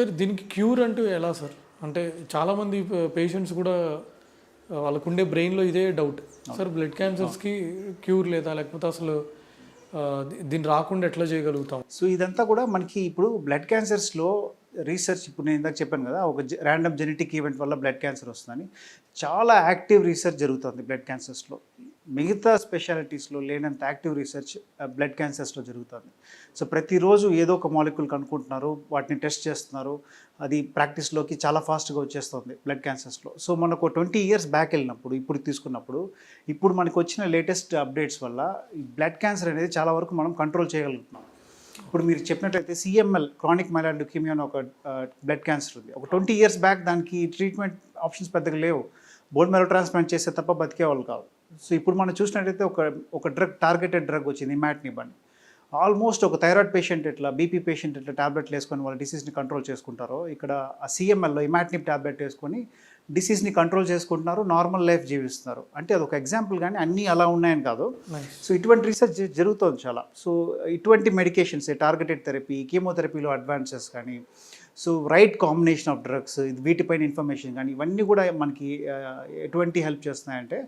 Sir దీనికి cure అంటూ ఎలా సార్? అంటే చాలామంది పేషెంట్స్ కూడా వాళ్ళకు ఉండే బ్రెయిన్లో ఇదే డౌట్ సార్, బ్లడ్ క్యాన్సర్స్కి క్యూర్ లేదా, లేకపోతే అసలు దీన్ని రాకుండా ఎట్లా చేయగలుగుతాం? సో ఇదంతా కూడా మనకి ఇప్పుడు బ్లడ్ క్యాన్సర్స్లో రీసెర్చ్, ఇప్పుడు నేను ఇందాక చెప్పాను కదా, ఒక ర్యాండమ్ జెనెటిక్ ఈవెంట్ వల్ల బ్లడ్ క్యాన్సర్ వస్తుందని చాలా యాక్టివ్ రీసెర్చ్ జరుగుతుంది బ్లడ్ క్యాన్సర్స్లో. మిగతా స్పెషాలిటీస్లో లేనంత యాక్టివ్ రీసెర్చ్ బ్లడ్ క్యాన్సర్స్లో జరుగుతుంది. సో ప్రతిరోజు ఏదో ఒక మాలిక్యూల్ కనుక్కుంటున్నారు, వాటిని టెస్ట్ చేస్తున్నారు, అది ప్రాక్టీస్లోకి చాలా ఫాస్ట్గా వచ్చేస్తుంది బ్లడ్ క్యాన్సర్స్లో. సో మనకు 20 years బ్యాక్ వెళ్ళినప్పుడు, ఇప్పుడు తీసుకున్నప్పుడు, ఇప్పుడు మనకు వచ్చిన లేటెస్ట్ అప్డేట్స్ వల్ల ఈ బ్లడ్ క్యాన్సర్ అనేది చాలా వరకు మనం కంట్రోల్ చేయగలుగుతున్నాం. ఇప్పుడు మీరు చెప్పినట్లయితే CML, క్రానిక్ మైలాయిడ్ ల్యూకేమియా అని ఒక బ్లడ్ క్యాన్సర్ ఉంది. ఒక 20 years బ్యాక్ దానికి ట్రీట్మెంట్ ఆప్షన్స్ పెద్దగా లేవు. బోన్ మ్యారో ట్రాన్స్ప్లాంట్ చేస్తే తప్ప బతికేవాళ్ళు కాదు. సో ఇప్పుడు మనం చూసినట్టయితే ఒక డ్రగ్, టార్గెటెడ్ డ్రగ్ వచ్చింది, ఇమాటినిబ్ అని. ఆల్మోస్ట్ ఒక థైరాయిడ్ పేషెంట్ ఎట్లా, బీపీ పేషెంట్ ఎట్లా ట్యాబ్లెట్లు వేసుకొని వాళ్ళ డిసీజ్ని కంట్రోల్ చేసుకుంటారో, ఇక్కడ ఆ CMLలో ఇమాటినిబ్ ట్యాబ్లెట్ వేసుకొని డిసీజ్ని కంట్రోల్ చేసుకుంటున్నారు, నార్మల్ లైఫ్ జీవిస్తున్నారు. అంటే అదొక ఎగ్జాంపుల్, కానీ అన్నీ అలా ఉన్నాయని కాదు. సో ఇటువంటి రీసెర్చ్ జరుగుతుంది చాలా. సో ఇటువంటి మెడికేషన్స్, టార్గెటెడ్ థెరపీ, కీమోథెరపీలో అడ్వాన్సెస్ కానీ, so right combination of drugs, వీటిపైన ఇన్ఫర్మేషన్ కానీ, ఇవన్నీ కూడా మనకి ఎటువంటి హెల్ప్ చేస్తున్నాయంటే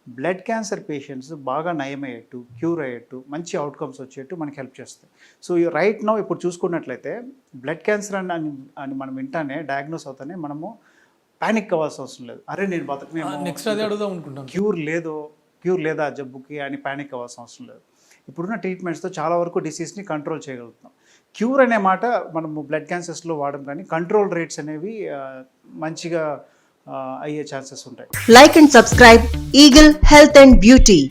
బ్లడ్ క్యాన్సర్ పేషెంట్స్ బాగా నయమయ్యేట్టు, క్యూర్ అయ్యేట్టు, మంచి అవుట్కమ్స్ వచ్చేట్టు మనకి హెల్ప్ చేస్తాయి. సో రైట్ నౌ ఇప్పుడు చూసుకున్నట్లయితే బ్లడ్ క్యాన్సర్ అని మనం వింటానే, డయాగ్నోస్ అవుతానే మనము ప్యానిక్ అవ్వాల్సిన అవసరం లేదు. అరే నేను బతకనే, నెక్స్ట్ అదే అడుగుదాం అనుకుంటాను, క్యూర్ లేదా ఆ జబ్బుకి అని ప్యానిక్ అవ్వాల్సిన అవసరం లేదు. ఇప్పుడున్న ట్రీట్మెంట్స్తో చాలా వరకు డిసీజ్ని కంట్రోల్ చేయగలుగుతున్నాం. క్యూర్ అనే మాట మనము బ్లడ్ క్యాన్సర్స్లో వాడడం, కానీ కంట్రోల్ రేట్స్ అనేవి మంచిగా అయ్యే ఛాన్సెస్ ఉంటాయి. Like and subscribe Eagle Health and Beauty.